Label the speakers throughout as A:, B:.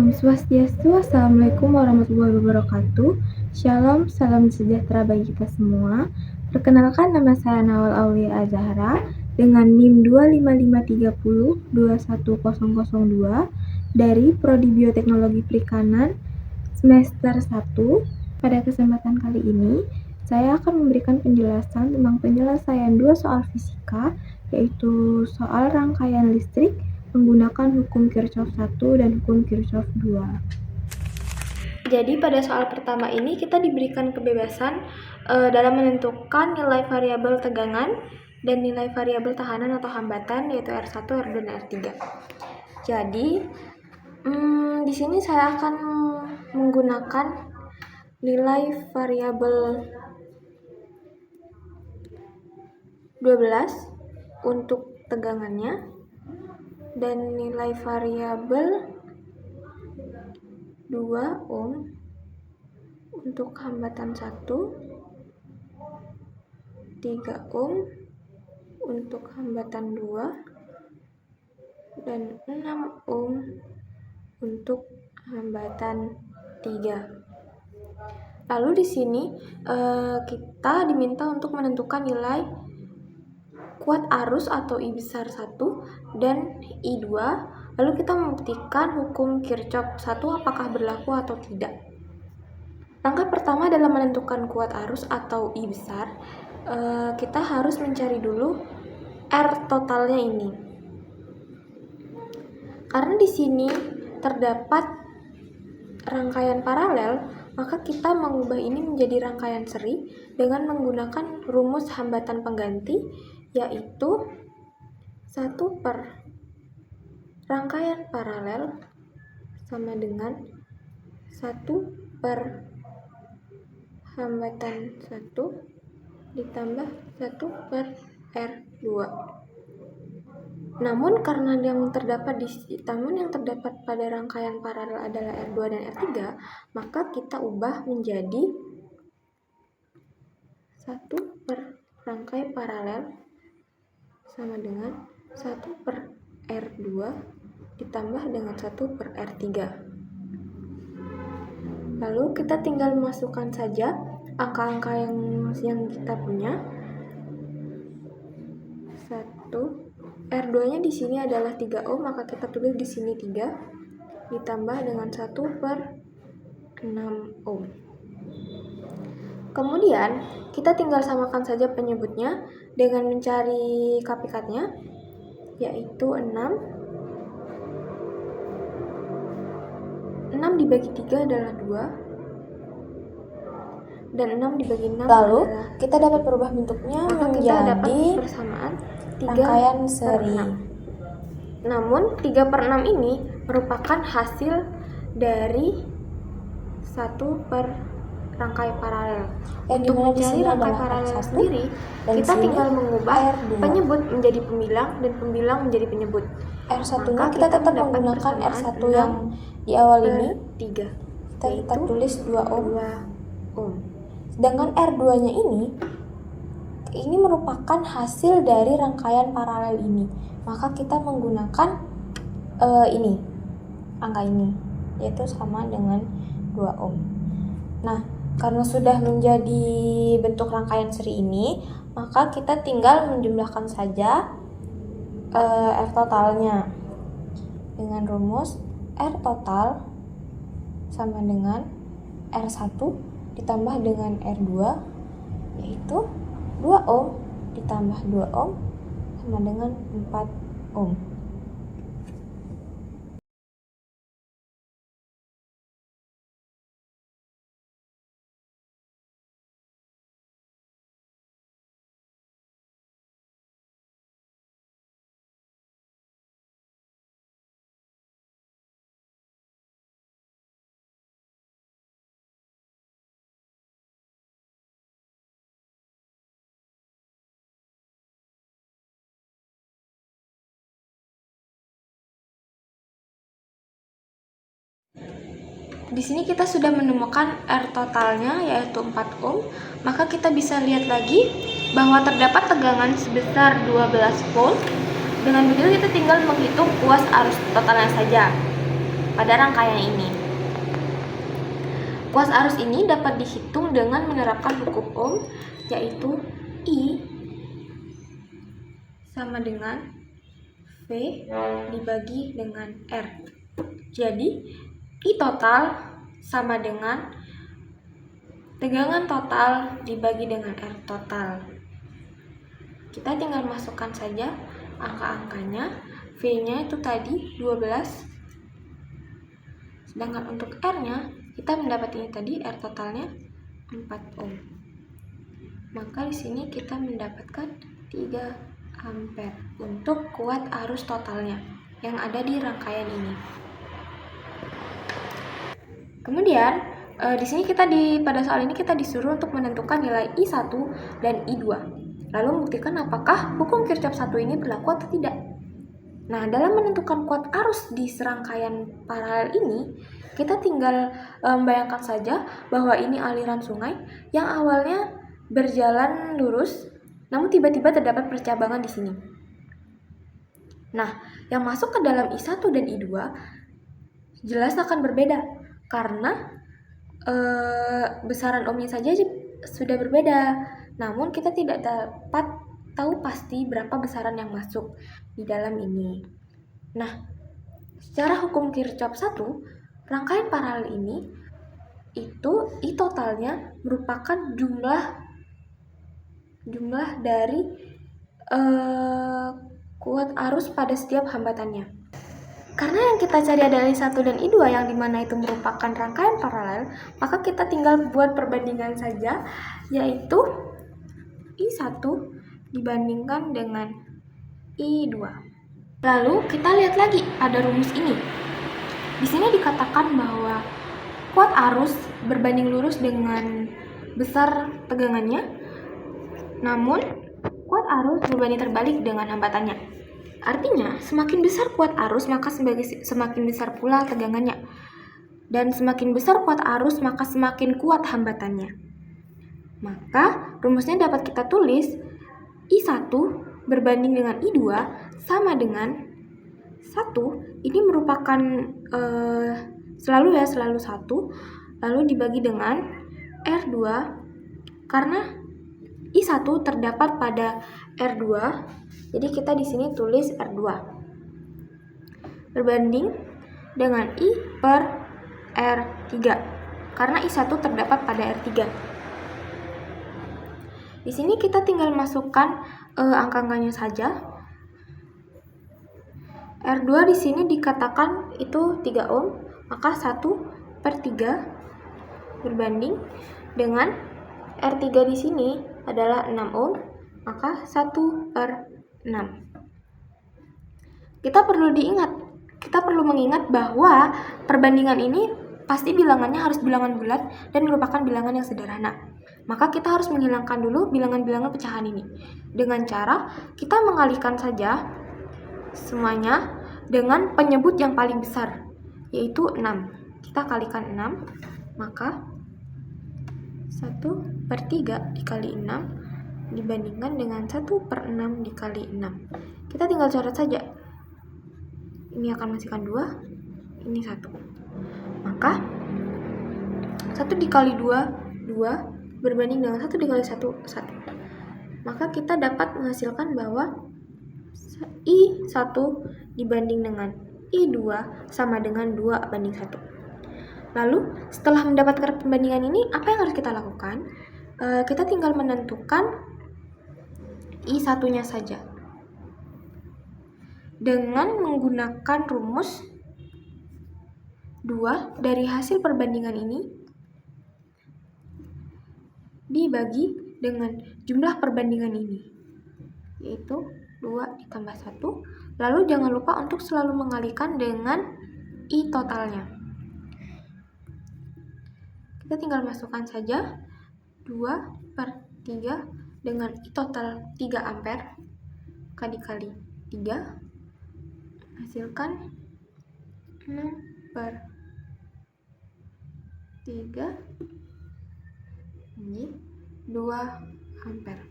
A: Om Swastiastu, Assalamualaikum warahmatullahi wabarakatuh. Shalom, salam sejahtera bagi kita semua. Perkenalkan, nama saya Nawal Aulia Azahra dengan NIM 25530-21002 dari Prodi Bioteknologi Perikanan semester 1. Pada kesempatan kali ini, saya akan memberikan penjelasan tentang penyelesaian 2 soal fisika, yaitu soal rangkaian listrik menggunakan hukum Kirchhoff 1 dan hukum Kirchhoff 2. Jadi pada soal pertama ini kita diberikan kebebasan dalam menentukan nilai variabel tegangan dan nilai variabel tahanan atau hambatan, yaitu R1, R2, dan R3. Jadi di sini saya akan menggunakan nilai variabel 12 untuk tegangannya dan nilai variabel 2 ohm untuk hambatan 1, 3 ohm untuk hambatan 2, dan 6 ohm untuk hambatan 3. Lalu di sini kita diminta untuk menentukan nilai kuat arus atau I besar 1 dan I2. Lalu kita membuktikan hukum Kirchhoff 1 apakah berlaku atau tidak. Langkah pertama dalam menentukan kuat arus atau I besar, kita harus mencari dulu R totalnya ini. Karena di sini terdapat rangkaian paralel, maka kita mengubah ini menjadi rangkaian seri dengan menggunakan rumus hambatan pengganti, yaitu 1 per rangkaian paralel sama dengan 1 per hambatan 1 ditambah 1 per R2. Namun yang terdapat pada rangkaian paralel adalah R2 dan R3, maka kita ubah menjadi 1 per rangkai paralel sama dengan 1 per R2 ditambah dengan 1 per R3. Lalu kita tinggal memasukkan saja angka-angka yang kita punya. 1 R2-nya di sini adalah 3 ohm, maka kita tulis di sini 3 ditambah dengan 1 per 6 ohm. Kemudian kita tinggal samakan saja penyebutnya dengan mencari kapikatnya, yaitu 6 dibagi 3 adalah 2, dan 6 dibagi 6
B: lalu
A: adalah
B: kita dapat berubah bentuknya menjadi
A: persamaan 3
B: rangkaian seri.
A: Namun 3 per 6 ini merupakan hasil dari 1 per rangkai paralel. Untuk mencari rangkai paralel sendiri, kita tinggal mengubah penyebut menjadi pembilang dan pembilang menjadi penyebut.
B: R1-nya kita tetap menggunakan R1 yang di awal ini,
A: 3.
B: kita tulis 2 ohm. Sedangkan R2-nya ini merupakan hasil dari rangkaian paralel ini. Maka kita menggunakan angka ini, yaitu sama dengan 2 ohm. Nah, karena sudah menjadi bentuk rangkaian seri ini, maka kita tinggal menjumlahkan saja R totalnya dengan rumus R total sama dengan R1 ditambah dengan R2, yaitu 2 ohm ditambah 2 ohm sama dengan 4 ohm.
A: Di sini kita sudah menemukan R totalnya, yaitu 4 ohm. Maka kita bisa lihat lagi bahwa terdapat tegangan sebesar 12 volt. Dengan begitu kita tinggal menghitung kuas arus totalnya saja.
B: pada rangkaian ini. Kuas arus ini dapat dihitung dengan menerapkan hukum Ohm, yaitu I sama dengan V dibagi dengan R. Jadi, I total sama dengan tegangan total dibagi dengan R total. Kita tinggal masukkan saja angka-angkanya. V-nya itu tadi 12. Sedangkan untuk R-nya, kita mendapat ini tadi, R totalnya 4 ohm. Maka di sini kita mendapatkan 3 ampere untuk kuat arus totalnya yang ada di rangkaian ini. Kemudian, di sini pada soal ini kita disuruh untuk menentukan nilai I1 dan I2. Lalu membuktikan apakah hukum Kirchhoff 1 ini berlaku atau tidak. Nah, dalam menentukan kuat arus di serangkaian paralel ini, kita tinggal membayangkan saja bahwa ini aliran sungai yang awalnya berjalan lurus, namun tiba-tiba terdapat percabangan di sini. Nah, yang masuk ke dalam I1 dan I2 jelas akan berbeda karena besaran ohmnya saja sudah berbeda. Namun kita tidak dapat tahu pasti berapa besaran yang masuk di dalam ini. Nah, secara hukum Kirchhoff 1, rangkaian paralel ini itu I totalnya merupakan jumlah dari kuat arus pada setiap hambatannya. Karena yang kita cari adalah I1 dan I2 yang dimana itu merupakan rangkaian paralel, maka kita tinggal buat perbandingan saja, yaitu I1 dibandingkan dengan I2. Lalu kita lihat lagi pada rumus ini. Di sini dikatakan bahwa kuat arus berbanding lurus dengan besar tegangannya, namun kuat arus berbanding terbalik dengan hambatannya. Artinya, semakin besar kuat arus, maka semakin besar pula tegangannya. Dan semakin besar kuat arus, maka semakin kuat hambatannya. Maka, rumusnya dapat kita tulis I1 berbanding dengan I2 sama dengan 1. Ini merupakan selalu 1, lalu dibagi dengan R2, karena I1 terdapat pada R2, jadi kita di sini tulis R2 berbanding dengan I per R3, karena I1 terdapat pada R3. Di sini kita tinggal masukkan angka-angkanya saja. R2 di sini dikatakan itu 3 ohm, maka 1/3 berbanding dengan R3 di sini adalah 6 ohm, maka 1/6. Kita perlu mengingat bahwa perbandingan ini pasti bilangannya harus bilangan bulat dan merupakan bilangan yang sederhana. Maka kita harus menghilangkan dulu bilangan-bilangan pecahan ini dengan cara kita mengalihkan saja semuanya dengan penyebut yang paling besar, yaitu 6. Kita kalikan 6, maka 1/3 dikali 6 dibandingkan dengan 1/6 dikali 6. Kita tinggal coret saja. Ini akan menghasilkan 2, ini 1. Maka 1 dikali 2, 2 berbanding dengan 1 dikali 1, 1. Maka kita dapat menghasilkan bahwa I1 dibanding dengan I2 sama dengan 2/1. Lalu, setelah mendapatkan perbandingan ini, apa yang harus kita lakukan? Kita tinggal menentukan I1-nya saja. Dengan menggunakan rumus 2 dari hasil perbandingan ini dibagi dengan jumlah perbandingan ini, yaitu 2 ditambah 1. Lalu jangan lupa untuk selalu mengalihkan dengan I totalnya. Kita tinggal masukkan saja 2/3 dengan I total 3 ampere dikali 3 hasilkan 6/3 ini 2 ampere.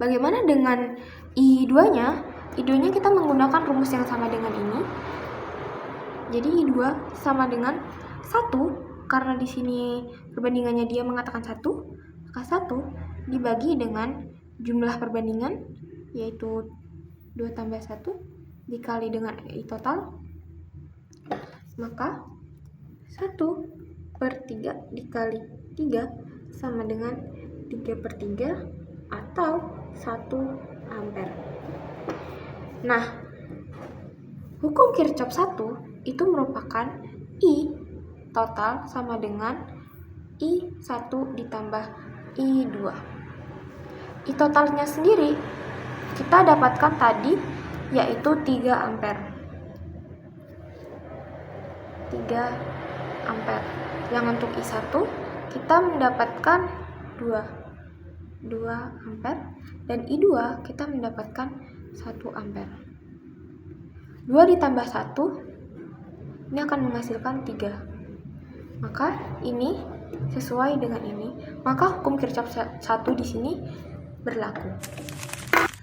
B: Bagaimana dengan I2-nya? I2-nya kita menggunakan rumus yang sama dengan ini,
A: Jadi I2 sama dengan 1, karena di sini perbandingannya dia mengatakan 1, maka 1 dibagi dengan jumlah perbandingan, yaitu 2 tambah 1 dikali dengan I total, maka 1/3 dikali 3 sama dengan 3/3 atau 1 ampere. Nah, hukum Kirchhoff 1 itu merupakan I total sama dengan I1 ditambah I2. I totalnya sendiri kita dapatkan tadi, yaitu 3 ampere. 3 ampere. Yang untuk I1 kita mendapatkan 2 ampere, dan I2 kita mendapatkan 1 ampere. 2 ditambah 1 ini akan menghasilkan 3. Maka ini sesuai dengan ini. Maka hukum Kirchhoff 1 di sini berlaku.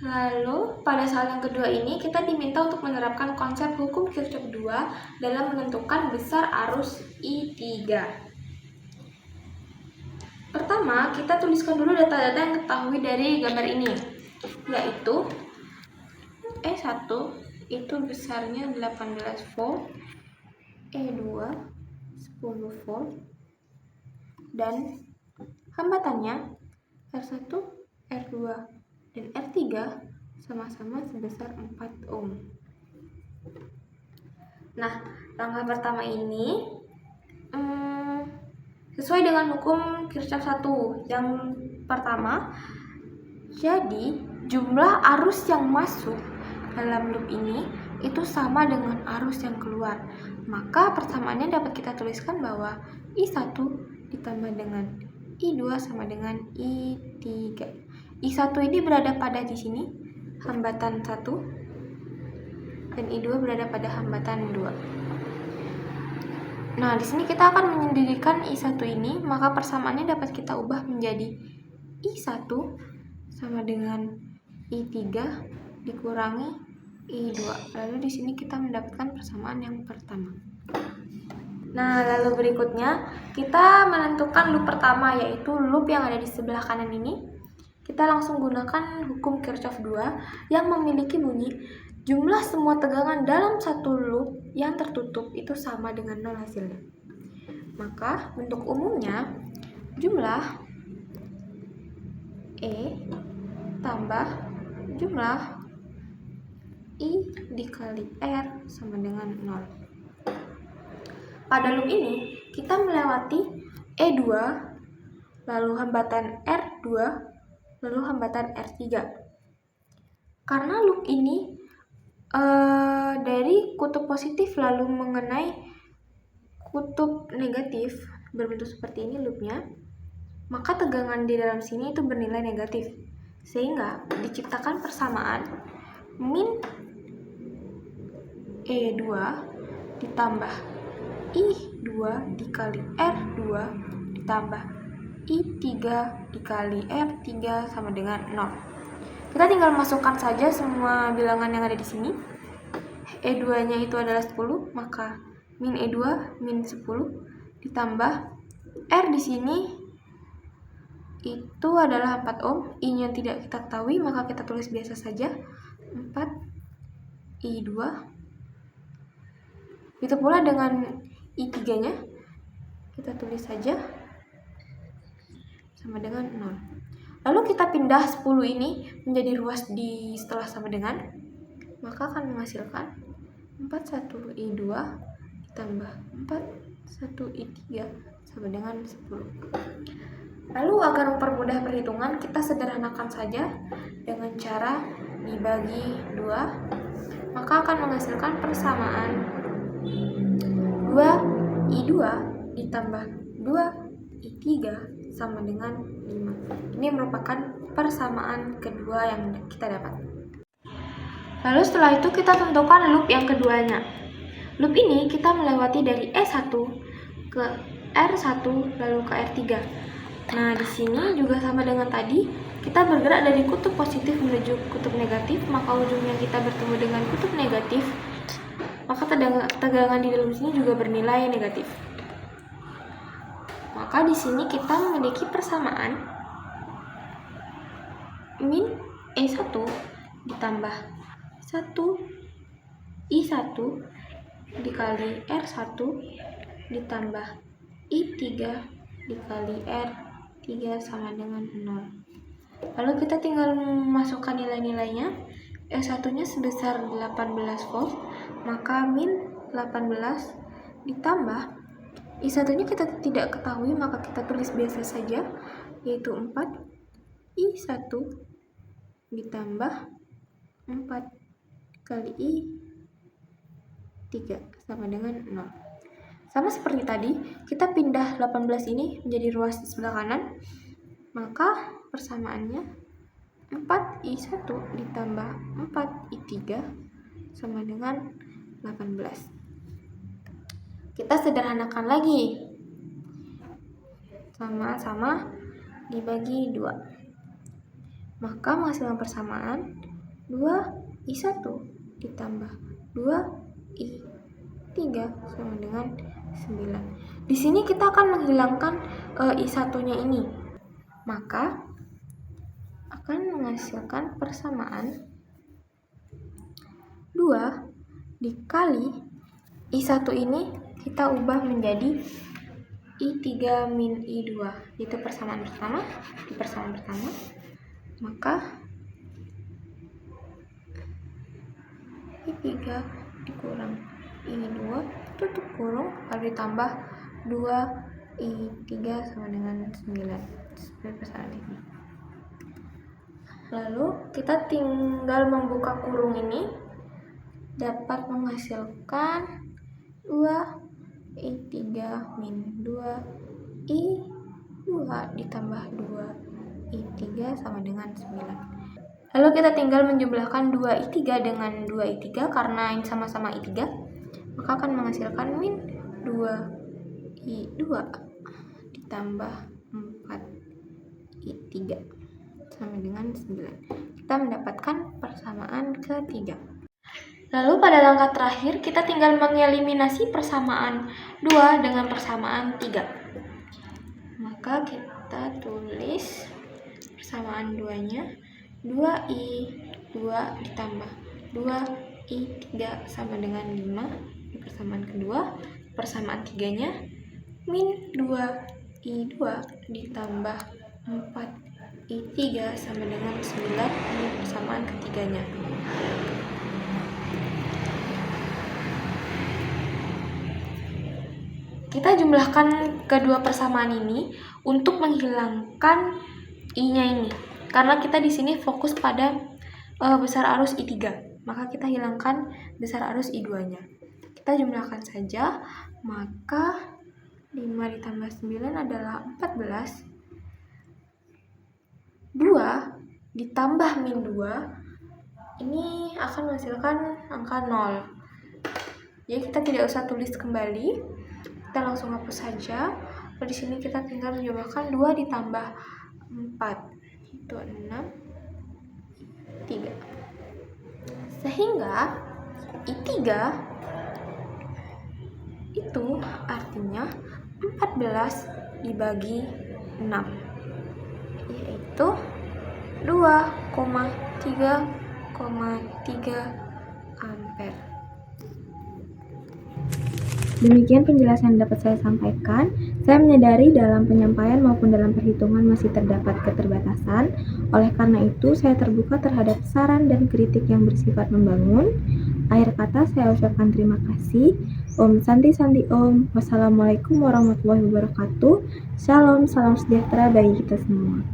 A: Lalu pada soal yang kedua ini kita diminta untuk menerapkan konsep hukum Kirchhoff 2 dalam menentukan besar arus I3. Pertama, kita tuliskan dulu data-data yang ketahui dari gambar ini, yaitu E1 itu besarnya 18 volt, E2 10 volt, dan hambatannya R1, R2, dan R3 sama-sama sebesar 4 ohm. Nah, langkah pertama ini sesuai dengan hukum Kirchhoff 1. Yang pertama, jadi jumlah arus yang masuk dalam loop ini itu sama dengan arus yang keluar. Maka persamaannya dapat kita tuliskan bahwa I1 ditambah dengan I2 sama dengan I3. I1 ini berada pada di sini, hambatan 1, dan I2 berada pada hambatan 2. Nah, di sini kita akan menyendirikan I1 ini, maka persamaannya dapat kita ubah menjadi I1 sama dengan I3 dikurangi I2. Lalu di sini kita mendapatkan persamaan yang pertama. Nah, lalu berikutnya kita menentukan loop pertama, yaitu loop yang ada di sebelah kanan ini. Kita langsung gunakan hukum Kirchhoff 2 yang memiliki bunyi jumlah semua tegangan dalam satu loop yang tertutup itu sama dengan 0 hasilnya. Maka bentuk umumnya jumlah E tambah jumlah I dikali R sama dengan 0. Pada loop ini kita melewati E2, lalu hambatan R2, lalu hambatan R3. Karena loop ini dari kutub positif lalu mengenai kutub negatif berbentuk seperti ini loopnya, maka tegangan di dalam sini itu bernilai negatif, sehingga diciptakan persamaan min E2 ditambah I2 dikali R2 ditambah I3 dikali R3 sama dengan 0. Kita tinggal masukkan saja semua bilangan yang ada di sini. E2-nya itu adalah 10, maka min E2 min 10 ditambah R di sini itu adalah 4 ohm, I-nya tidak kita ketahui, maka kita tulis biasa saja 4 I2. Itu pula dengan I3-nya kita tulis saja sama dengan 0. Lalu kita pindah 10 ini menjadi ruas di setelah sama dengan, maka akan menghasilkan 41 I2 ditambah 41 I3 sama dengan 10. Lalu agar mempermudah perhitungan, kita sederhanakan saja dengan cara dibagi 2, maka akan menghasilkan persamaan 2 I2 ditambah 2 I3 sama dengan 5. Ini merupakan persamaan kedua yang kita dapat. Lalu setelah itu kita tentukan loop yang keduanya. Loop ini kita melewati dari E1 ke R1 lalu ke R3. Nah, di sini juga sama dengan tadi, kita bergerak dari kutub positif menuju kutub negatif, maka ujungnya kita bertemu dengan kutub negatif.
B: maka tegangan di dalam sini juga bernilai negatif. Maka di sini kita memiliki persamaan min E1 ditambah 1 I1 dikali R1 ditambah I3 dikali R3 sama dengan 0. Lalu kita tinggal memasukkan nilai-nilainya. E1 nya sebesar 18 volt, maka min 18 ditambah I1 nya kita tidak ketahui, maka kita tulis biasa saja, yaitu 4 I1 ditambah 4 kali I3 sama dengan 0. Sama seperti tadi, kita pindah 18 ini menjadi ruas di sebelah kanan, maka persamaannya 4I1 ditambah 4I3 sama dengan 18. Kita sederhanakan lagi. Sama-sama dibagi 2. Maka menghasilkan persamaan 2I1 ditambah 2I3 sama dengan 9. Di sini kita akan menghilangkan I1-nya ini. Maka akan menghasilkan persamaan 2 dikali I1 ini kita ubah menjadi I3 min I2, yaitu persamaan pertama di persamaan pertama, maka I3 dikurang I2 tutup kurung lalu ditambah 2I3 sama dengan 9 seperti persamaan ini. Lalu kita tinggal membuka kurung ini, dapat menghasilkan 2I3 min 2I2 ditambah 2I3 sama dengan 9. Lalu kita tinggal menjumlahkan 2I3 dengan 2I3 karena ini sama-sama I3, maka akan menghasilkan min 2I2 ditambah 4I3 sama dengan 9. Kita mendapatkan persamaan ketiga. Lalu pada langkah terakhir kita tinggal mengeliminasi persamaan 2 dengan persamaan 3. Maka kita tulis persamaan 2-nya 2I2 ditambah 2I3 sama dengan 5 di persamaan kedua. Persamaan 3-nya min 2I2 ditambah 4I3 sama dengan 9 di persamaan ketiganya. Kita jumlahkan kedua persamaan ini untuk menghilangkan I-nya ini. Karena kita di sini fokus pada besar arus I3, maka kita hilangkan besar arus I2-nya. Kita jumlahkan saja, maka 5 ditambah 9 adalah 14. 2 ditambah min 2 ini akan menghasilkan angka 0. Jadi kita tidak usah tulis kembali, kita langsung hapus saja. Lalu di sini kita tinggal menjumlahkan 2 ditambah 4 itu 6 3. Sehingga I3 itu artinya 14 dibagi 6, yaitu 2,3,3 ampere.
A: Demikian penjelasan yang dapat saya sampaikan. Saya menyadari dalam penyampaian maupun dalam perhitungan masih terdapat keterbatasan. Oleh karena itu, saya terbuka terhadap saran dan kritik yang bersifat membangun. Akhir kata, saya ucapkan terima kasih. Om Santi Santi Om. Wassalamualaikum warahmatullahi wabarakatuh. Shalom, salam sejahtera bagi kita semua.